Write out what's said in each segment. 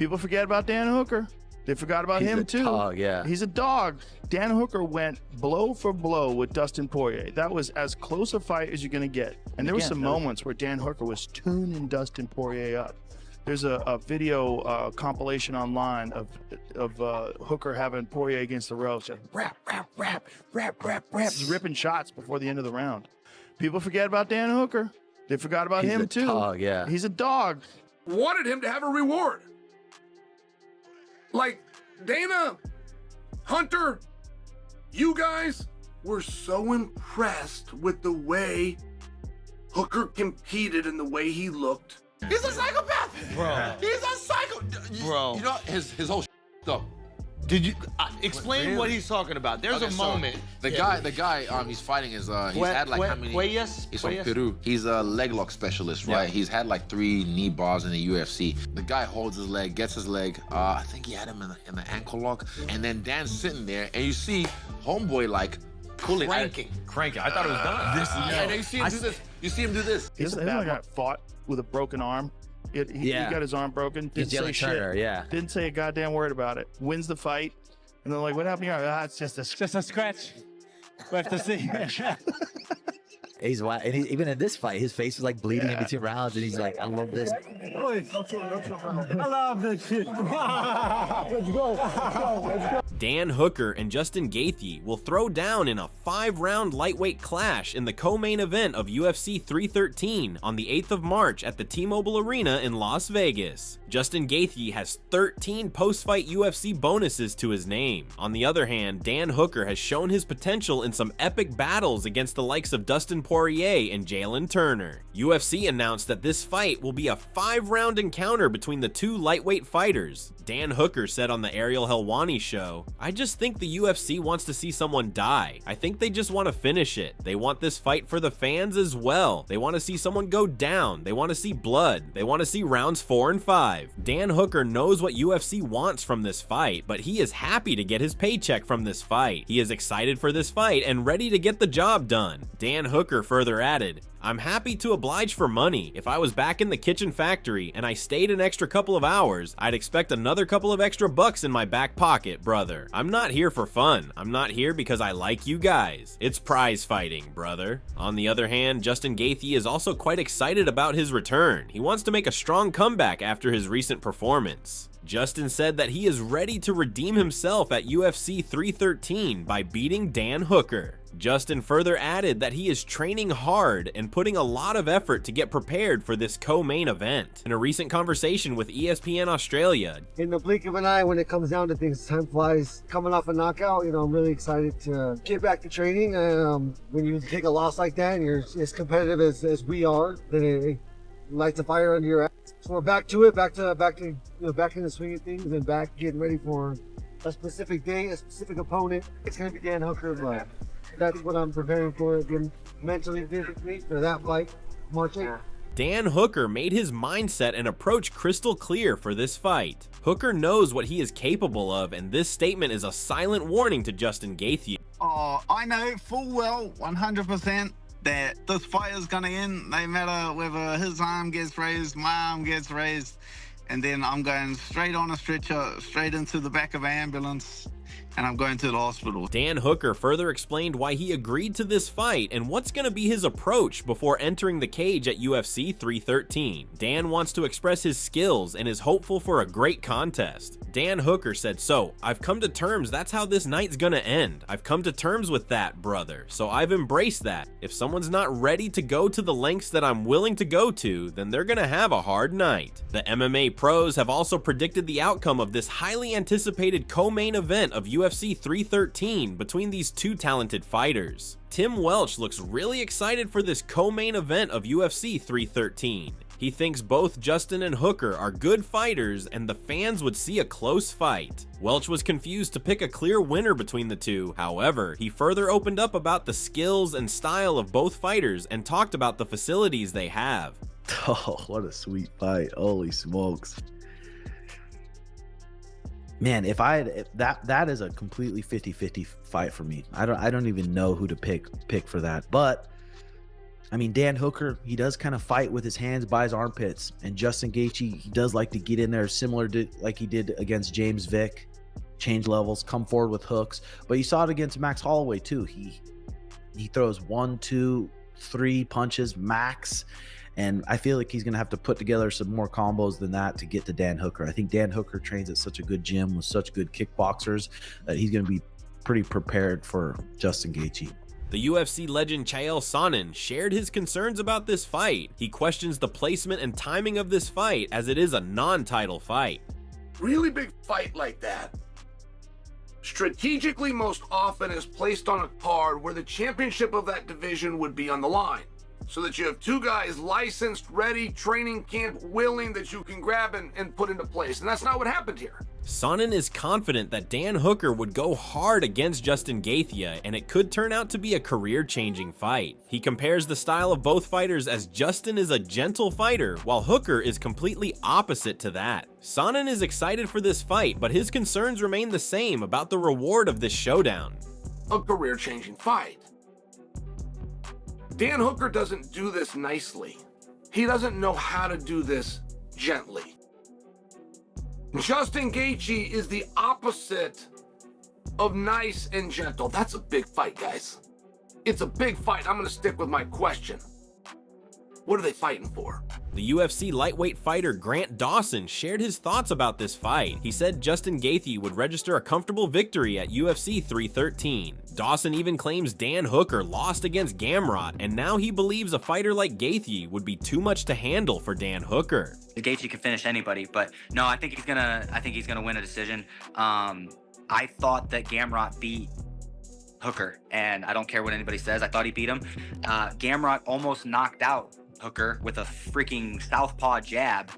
People forget about Dan Hooker. They forgot about him too. Dog, yeah. He's a dog. Dan Hooker went blow for blow with Dustin Poirier. That was as close a fight as you're going to get. And there were some moments where Dan Hooker was tuning Dustin Poirier up. There's a video compilation online of Hooker having Poirier against the ropes. Just rap. He's ripping shots before the end of the round. People forget about Dan Hooker. They forgot about him too. Dog, yeah. He's a dog. Wanted him to have a reward. Like Dana, Hunter, you guys were so impressed with the way Hooker competed and the way he looked. He's a psychopath, bro. He's a psycho, bro. You know his whole stuff. Did you explain what he's talking about? There's a moment. The guy he's fighting is he's had like how many? He's from Peru. He's a leg lock specialist, right? He's had like 3 knee bars in the UFC. The guy holds his leg, gets his leg. I think he had him in the ankle lock, and then Dan's sitting there, and you see homeboy like pulling, cranking. I thought it was done. And then you see him do this. You see him do this. He's a bad guy. Fought with a broken arm. He got his arm broken. Didn't say shit. Didn't say a goddamn word about it. Wins the fight. And they're like, what happened to your arm? It's just a scratch. We have to see. He's wild. And even in this fight, his face was like bleeding in between rounds, and he's like, I love this. I love this shit. Let's go. Dan Hooker and Justin Gaethje will throw down in a 5-round lightweight clash in the co-main event of UFC 313 on the 8th of March at the T-Mobile Arena in Las Vegas. Justin Gaethje has 13 post-fight UFC bonuses to his name. On the other hand, Dan Hooker has shown his potential in some epic battles against the likes of Dustin Poirier and Jalen Turner. UFC announced that this fight will be a 5-round encounter between the 2 lightweight fighters. Dan Hooker said on the Ariel Helwani show, I just think the UFC wants to see someone die. I think they just want to finish it. They want this fight for the fans as well. They want to see someone go down. They want to see blood. They want to see rounds 4 and 5. Dan Hooker knows what UFC wants from this fight, but he is happy to get his paycheck from this fight. He is excited for this fight and ready to get the job done. Dan Hooker further added, I'm happy to oblige for money. If I was back in the kitchen factory and I stayed an extra couple of hours, I'd expect another couple of extra bucks in my back pocket, brother. I'm not here for fun. I'm not here because I like you guys. It's prize fighting, brother. On the other hand, Justin Gaethje is also quite excited about his return. He wants to make a strong comeback after his recent performance. Justin said that he is ready to redeem himself at UFC 313 by beating Dan Hooker. Justin further added that he is training hard and putting a lot of effort to get prepared for this co-main event. In a recent conversation with ESPN Australia, in the blink of an eye, when it comes down to things, time flies. Coming off a knockout, I'm really excited to get back to training. When you take a loss like that and you're as competitive as we are, then it lights a fire under your ass. So we're back to it, back in the swing of things, and back getting ready for a specific day, a specific opponent. It's gonna be Dan Hooker, but that's what I'm preparing for, again, mentally, physically, for that fight, March 8th. Dan Hooker made his mindset and approach crystal clear for this fight. Hooker knows what he is capable of, and this statement is a silent warning to Justin Gaethje. I know full well, 100%, that this fight is gonna end, no matter whether his arm gets raised, my arm gets raised, and then I'm going straight on a stretcher, straight into the back of an ambulance, and I'm going to the hospital. Dan Hooker further explained why he agreed to this fight and what's going to be his approach before entering the cage at UFC 313. Dan wants to express his skills and is hopeful for a great contest. Dan Hooker said, so, I've come to terms that's how this night's gonna end. I've come to terms with that, brother. So I've embraced that. If someone's not ready to go to the lengths that I'm willing to go to, then they're gonna have a hard night. The MMA pros have also predicted the outcome of this highly anticipated co-main event of UFC 313 between these 2 talented fighters. Tim Welch looks really excited for this co-main event of UFC 313. He thinks both Justin and Hooker are good fighters and the fans would see a close fight. Welch was confused to pick a clear winner between the 2. However, he further opened up about the skills and style of both fighters and talked about the facilities they have. Oh, what a sweet fight. Holy smokes. Man, if that is a completely 50-50 fight for me. I don't even know who to pick for that. But I mean, Dan Hooker, he does kind of fight with his hands by his armpits. And Justin Gaethje, he does like to get in there similar to like he did against James Vick, change levels, come forward with hooks. But you saw it against Max Holloway too. He throws 1, 2, 3 punches max. And I feel like he's going to have to put together some more combos than that to get to Dan Hooker. I think Dan Hooker trains at such a good gym with such good kickboxers that he's going to be pretty prepared for Justin Gaethje. The UFC legend Chael Sonnen shared his concerns about this fight. He questions the placement and timing of this fight as it is a non-title fight. Really big fight like that, strategically most often is placed on a card where the championship of that division would be on the line. So that you have two guys licensed, ready, training camp, willing, that you can grab and put into place. And that's not what happened here. Sonnen is confident that Dan Hooker would go hard against Justin Gaethje, and it could turn out to be a career-changing fight. He compares the style of both fighters as Justin is a gentle fighter, while Hooker is completely opposite to that. Sonnen is excited for this fight, but his concerns remain the same about the reward of this showdown. A career-changing fight. Dan Hooker doesn't do this nicely. He doesn't know how to do this gently. Justin Gaethje is the opposite of nice and gentle. That's a big fight, guys. It's a big fight. I'm going to stick with my question. What are they fighting for? The UFC lightweight fighter Grant Dawson shared his thoughts about this fight. He said Justin Gaethje would register a comfortable victory at UFC 313. Dawson even claims Dan Hooker lost against Gamrot, and now he believes a fighter like Gaethje would be too much to handle for Dan Hooker. Gaethje can finish anybody, but no, I think he's gonna win a decision. I thought that Gamrot beat Hooker, and I don't care what anybody says. I thought he beat him. Gamrot almost knocked out Hooker with a freaking southpaw jab.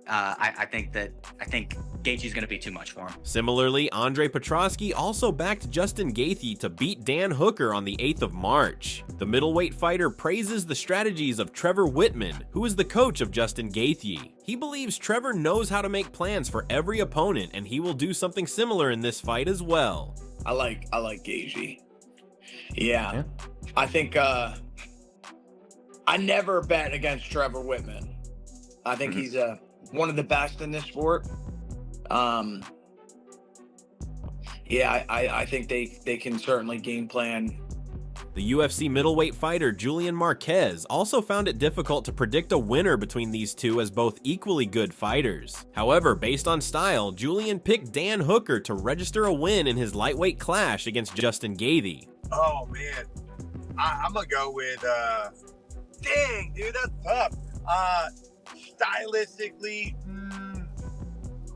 I think Gaethje's going to be too much for him. Similarly, Andre Petrosky also backed Justin Gaethje to beat Dan Hooker on the 8th of March. The middleweight fighter praises the strategies of Trevor Whitman, who is the coach of Justin Gaethje. He believes Trevor knows how to make plans for every opponent, and he will do something similar in this fight as well. I like Gaethje. Yeah. I think I never bet against Trevor Whitman. I think he's one of the best in this sport. Yeah, I think they can certainly game plan. The UFC middleweight fighter Julian Marquez also found it difficult to predict a winner between these two as both equally good fighters. However, based on style, Julian picked Dan Hooker to register a win in his lightweight clash against Justin Gaethje. Oh man, I'm gonna go with dang dude, that's tough. Stylistically,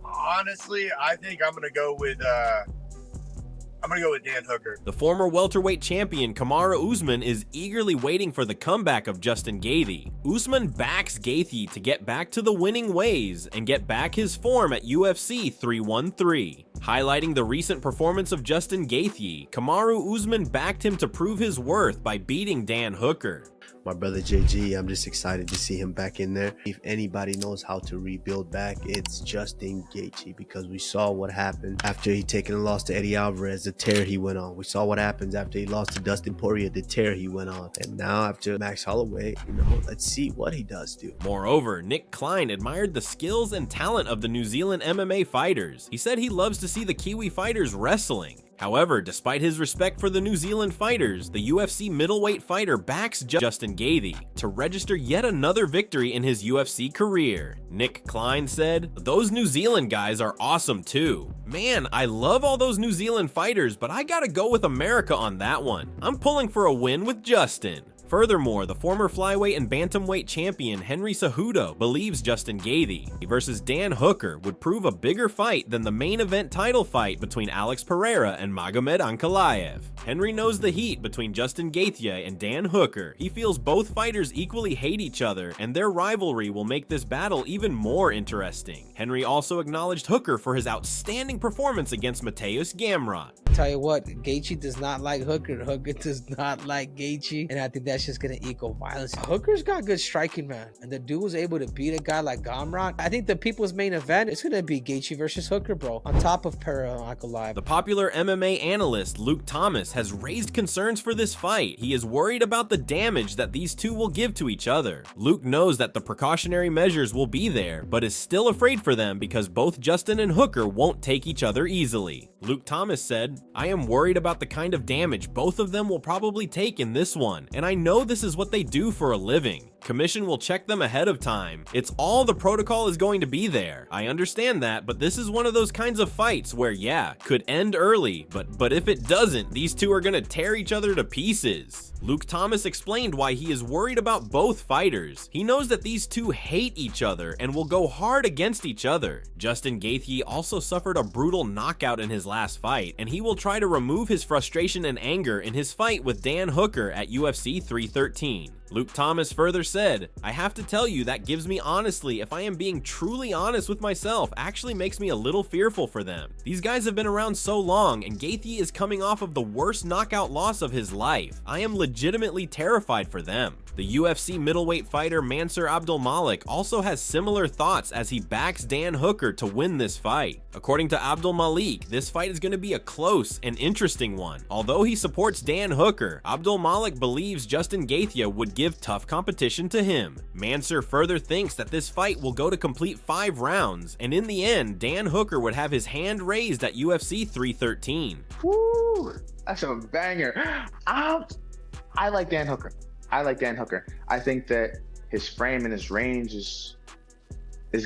honestly, I think I'm gonna go with Dan Hooker. The former welterweight champion Kamaru Usman is eagerly waiting for the comeback of Justin Gaethje. Usman backs Gaethje to get back to the winning ways and get back his form at UFC 313. Highlighting the recent performance of Justin Gaethje, Kamaru Usman backed him to prove his worth by beating Dan Hooker. My brother JG, I'm just excited to see him back in there. If anybody knows how to rebuild back, it's Justin Gaethje, because we saw what happened after he taken a loss to Eddie Alvarez, the tear he went on. We saw what happens after he lost to Dustin Poirier, the tear he went on. And now after Max Holloway, let's see what he does do. Moreover, Nick Klein admired the skills and talent of the New Zealand MMA fighters. He said he loves to see the Kiwi fighters wrestling. However, despite his respect for the New Zealand fighters, the UFC middleweight fighter backs Justin Gaethje to register yet another victory in his UFC career. Nick Klein said, "Those New Zealand guys are awesome too. Man, I love all those New Zealand fighters, but I gotta go with America on that one. I'm pulling for a win with Justin." Furthermore, the former flyweight and bantamweight champion Henry Cejudo believes Justin Gaethje versus Dan Hooker would prove a bigger fight than the main event title fight between Alex Pereira and Magomed Ankalaev. Henry knows the heat between Justin Gaethje and Dan Hooker. He feels both fighters equally hate each other, and their rivalry will make this battle even more interesting. Henry also acknowledged Hooker for his outstanding performance against Mateusz Gamrot. tell you what, Gaethje does not like Hooker. Hooker does not like Gaethje, and I think that's just gonna equal violence. Hooker's got good striking, man, and the dude was able to beat a guy like Gamrot. I think the people's main event is gonna be Gaethje versus Hooker, bro, on top of ankalaev. The popular MMA analyst Luke Thomas has raised concerns for this fight. He is worried about the damage that these two will give to each other. Luke knows that the precautionary measures will be there, but is still afraid for them because both Justin and Hooker won't take each other easily. Luke Thomas said, "I am worried about the kind of damage both of them will probably take in this one, and I know this is what they do for a living. Commission will check them ahead of time. It's all the protocol is going to be there. I understand that, but this is one of those kinds of fights where, yeah, could end early, but if it doesn't, these two are gonna tear each other to pieces." Luke Thomas explained why he is worried about both fighters. He knows that these two hate each other and will go hard against each other. Justin Gaethje also suffered a brutal knockout in his last fight, and he will try to remove his frustration and anger in his fight with Dan Hooker at UFC 313. Luke Thomas further said, "I have to tell you that gives me honestly, if I am being truly honest with myself, actually makes me a little fearful for them. These guys have been around so long, and Gaethje is coming off of the worst knockout loss of his life. I am legitimately terrified for them." The UFC middleweight fighter Mansur Abdulmalik also has similar thoughts as he backs Dan Hooker to win this fight. According to Abdulmalik, this fight is going to be a close and interesting one. Although he supports Dan Hooker, Abdulmalik believes Justin Gaethje would give tough competition to him. Mansur further thinks that this fight will go to complete 5 rounds, and in the end, Dan Hooker would have his hand raised at UFC 313. Woo! That's a banger. I like Dan Hooker. I think that his frame and his range is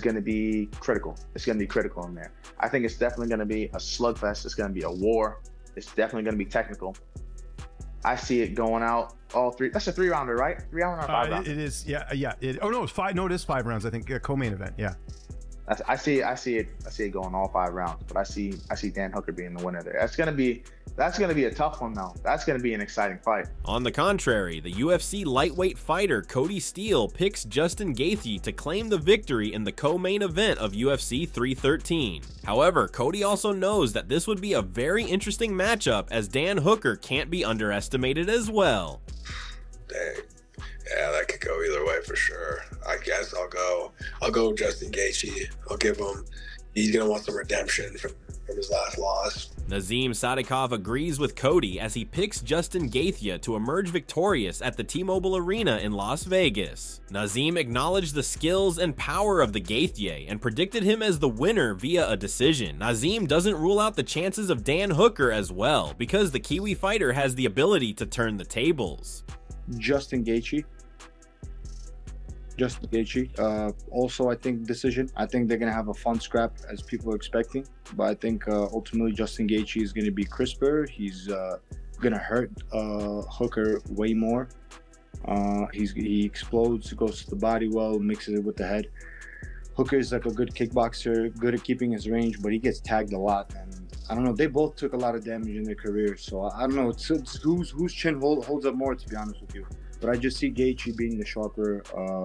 going to be critical. It's going to be critical in there. I think it's definitely going to be a slugfest. It's going to be a war. It's definitely going to be technical. I see it going out all 3. That's a 3-rounder, right? 3-rounder or 5-rounder? It is. Yeah. Oh no, it's 5. No, it is 5 rounds. I think co-main event. Yeah. I see it going all 5 rounds, but I see Dan Hooker being the winner there. That's gonna be a tough one though. That's gonna be an exciting fight. On the contrary, the UFC lightweight fighter Cody Steele picks Justin Gaethje to claim the victory in the co-main event of UFC 313. However, Cody also knows that this would be a very interesting matchup as Dan Hooker can't be underestimated as well. Dang. Yeah, that could go either way for sure. I guess I'll go Justin Gaethje. He's gonna want some redemption from his last loss. Nazim Sadikov agrees with Cody as he picks Justin Gaethje to emerge victorious at the T-Mobile Arena in Las Vegas. Nazim acknowledged the skills and power of the Gaethje and predicted him as the winner via a decision. Nazim doesn't rule out the chances of Dan Hooker as well, because the Kiwi fighter has the ability to turn the tables. Justin Gaethje. Also, I think decision. I think they're going to have a fun scrap as people are expecting. But I think ultimately Justin Gaethje is going to be crisper. He's going to hurt Hooker way more. He explodes, goes to the body well, mixes it with the head. Hooker is like a good kickboxer, good at keeping his range, but he gets tagged a lot. And I don't know, they both took a lot of damage in their careers. So I don't know, it's whose chin holds up more, to be honest with you. But I just see Gaethje being the sharper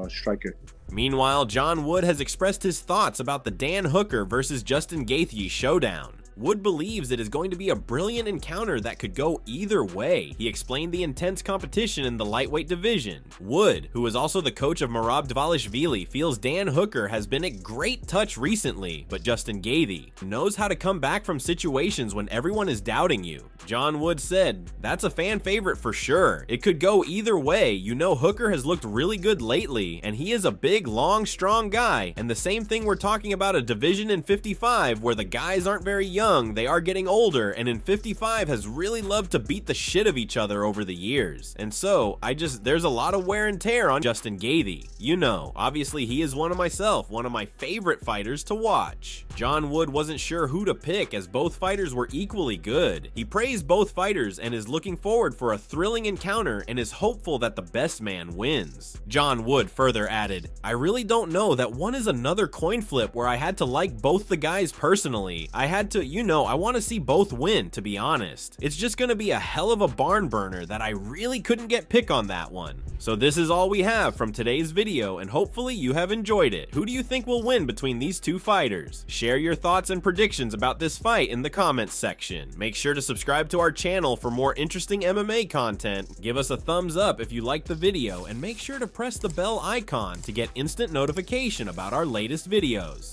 striker. Meanwhile, John Wood has expressed his thoughts about the Dan Hooker versus Justin Gaethje showdown. Wood believes it is going to be a brilliant encounter that could go either way. He explained the intense competition in the lightweight division. Wood, who is also the coach of Merab Dvalishvili, feels Dan Hooker has been a great touch recently, but Justin Gaethje knows how to come back from situations when everyone is doubting you. John Wood said, "That's a fan favorite for sure. It could go either way. You know, Hooker has looked really good lately, and he is a big, long, strong guy. And the same thing we're talking about a division in 55 where the guys aren't very young, they are getting older, and in 55 has really loved to beat the shit of each other over the years. And so, there's a lot of wear and tear on Justin Gaethje. You know, obviously he is one of my favorite fighters to watch." John Wood wasn't sure who to pick as both fighters were equally good. He praised both fighters and is looking forward for a thrilling encounter and is hopeful that the best man wins. John Wood further added, "I really don't know, that one is another coin flip where I had to like both the guys personally. I had to, you know I want to see both win, to be honest. It's just gonna be a hell of a barn burner that I really couldn't get pick on that one. So this is all we have from today's video, and hopefully you have enjoyed it. Who do you think will win between these two fighters? Share your thoughts and predictions about this fight in the comments section. Make sure to subscribe to our channel for more interesting MMA content. Give us a thumbs up if you liked the video, and make sure to press the bell icon to get instant notification about our latest videos.